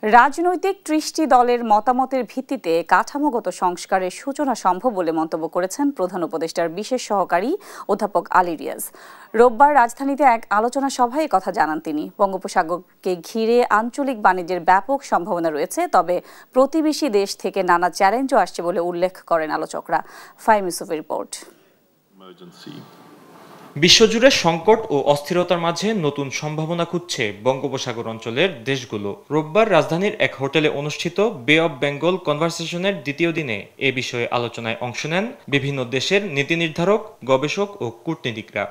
রাজনৈতিক ৩০টি দলের মতামতের ভিত্তিতে কাঠামোগত সংস্কারের সূচনা সম্ভব বলে মন্তব্য করেছেন প্রধান উপদেষ্টার বিশেষ সহকারী অধ্যাপক আলী রিয়াজ। রোববার রাজধানীতে এক আলোচনা সভায় কথা জানান তিনি। বঙ্গোপসাগরকে ঘিরে আঞ্চলিক বাণিজ্যের ব্যাপক সম্ভাবনা রয়েছে, তবে প্রতিবেশী দেশ থেকে নানা চ্যালেঞ্জও আসছে বলে উল্লেখ করেন আলোচকরা। ফাহিম ইউসুফের রিপোর্ট। বিশ্বজুড়ে সংকট ও অস্থিরতার মাঝে নতুন সম্ভাবনা খুঁজছে বঙ্গোপসাগর অঞ্চলের দেশগুলো। রোববার রাজধানীর এক হোটেলে অনুষ্ঠিত বে অব বেঙ্গল কনভারসেশনের দ্বিতীয় দিনে এ বিষয়ে আলোচনায় অংশ নেন বিভিন্ন দেশের নীতি নির্ধারক, গবেষক ও কূটনীতিকরা।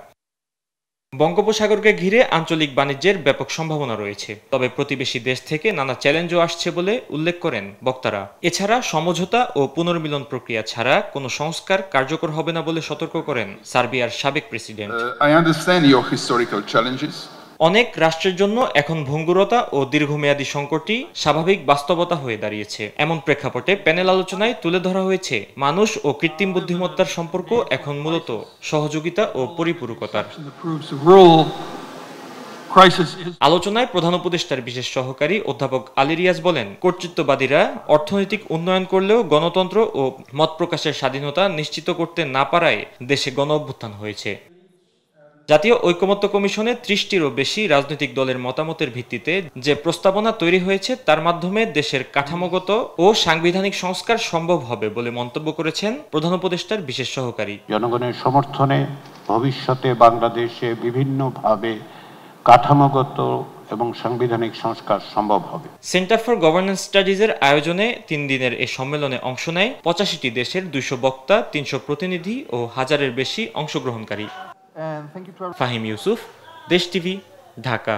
বঙ্গোপসাগরকে ঘিরে আঞ্চলিক বাণিজ্যের ব্যাপক সম্ভাবনা রয়েছে, তবে প্রতিবেশী দেশ থেকে নানা চ্যালেঞ্জও আসছে বলে উল্লেখ করেন বক্তারা। এছাড়া সমঝোতা ও পুনর্মিলন প্রক্রিয়া ছাড়া কোনো সংস্কার কার্যকর হবে না বলে সতর্ক করেন সার্বিয়ার সাবেক প্রেসিডেন্ট। অনেক রাষ্ট্রের জন্য এখন ভঙ্গুরতা ও দীর্ঘমেয়াদী সংকটই স্বাভাবিক বাস্তবতা হয়ে দাঁড়িয়েছে। এমন প্রেক্ষাপটে প্যানেল আলোচনায় তুলে ধরা হয়েছে মানুষ ও কৃত্রিম বুদ্ধিমত্তার সম্পর্ক এখন মূলত সহযোগিতা ও পরিপূরকতার। আলোচনায় প্রধান উপদেষ্টার বিশেষ সহকারী অধ্যাপক আলী রিয়াজ বলেন, কর্তৃত্ববাদীরা অর্থনৈতিক উন্নয়ন করলেও গণতন্ত্র ও মত প্রকাশের স্বাধীনতা নিশ্চিত করতে না পারায় দেশে গণঅভ্যুত্থান হয়েছে। জাতীয় ঐকমত্য কমিশনে ৩০টিরও বেশি রাজনৈতিক দলের মতামতের ভিত্তিতে যে প্রস্তাবনা তৈরি হয়েছে তার মাধ্যমে দেশের কাঠামোগত ও সাংবিধানিক সংস্কার সম্ভব হবে বলে মন্তব্য করেছেন প্রধান উপদেষ্টার বিশেষ সহকারী। জনগণের সমর্থনে ভবিষ্যতে বাংলাদেশে বিভিন্নভাবে কাঠামোগত এবং সাংবিধানিক সংস্কার সম্ভব হবে। সেন্টার ফর গভর্নেন্স স্টাডিজের আয়োজনে ৩ দিনের এই সম্মেলনে অংশ নেয় ৮৫টি দেশের ২০০ বক্তা, ৩০০ প্রতিনিধি ও ১,০০০-এর বেশি অংশগ্রহণকারী। ফাহিম ইউসুফ, দেশ টিভি, ঢাকা।